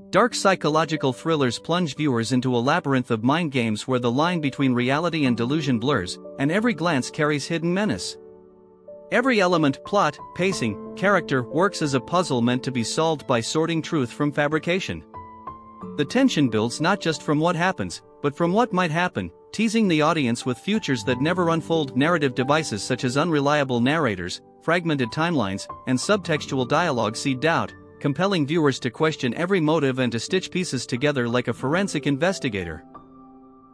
Dark psychological thrillers plunge viewers into a labyrinth of mind games where the line between reality and delusion blurs, and every glance carries hidden menace. Every element, plot, pacing, character, works as a puzzle meant to be solved by sorting truth from fabrication. The tension builds not just from what happens, but from what might happen, teasing the audience with futures that never unfold. Narrative devices such as unreliable narrators, fragmented timelines, and subtextual dialogue seed doubt, compelling viewers to question every motive and to stitch pieces together like a forensic investigator.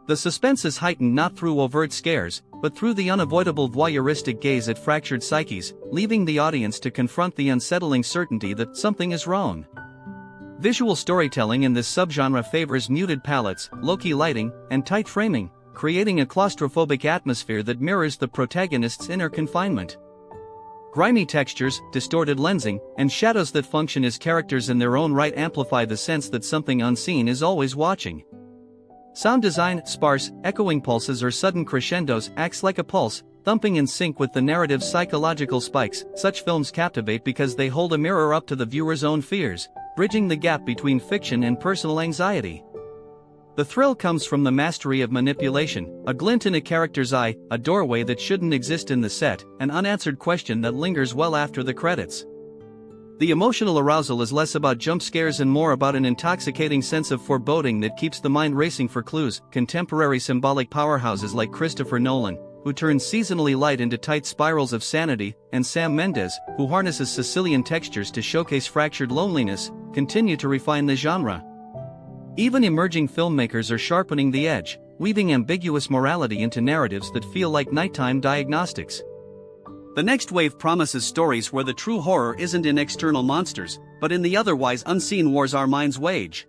The suspense is heightened not through overt scares, but through the unavoidable voyeuristic gaze at fractured psyches, leaving the audience to confront the unsettling certainty that something is wrong. Visual storytelling in this subgenre favors muted palettes, low-key lighting, and tight framing, creating a claustrophobic atmosphere that mirrors the protagonist's inner confinement. Grimy textures, distorted lensing, and shadows that function as characters in their own right amplify the sense that something unseen is always watching. Sound design, sparse, echoing pulses or sudden crescendos, acts like a pulse, thumping in sync with the narrative's psychological spikes. Such films captivate because they hold a mirror up to the viewer's own fears, bridging the gap between fiction and personal anxiety. The thrill comes from the mastery of manipulation, a glint in a character's eye, a doorway that shouldn't exist in the set, an unanswered question that lingers well after the credits. The emotional arousal is less about jump scares and more about an intoxicating sense of foreboding that keeps the mind racing for clues. Contemporary symbolic powerhouses like Christopher Nolan, who turns seasonally light into tight spirals of sanity, and Sam Mendes, who harnesses Sicilian textures to showcase fractured loneliness, continue to refine the genre. Even emerging filmmakers are sharpening the edge, weaving ambiguous morality into narratives that feel like nighttime diagnostics. The next wave promises stories where the true horror isn't in external monsters, but in the otherwise unseen wars our minds wage.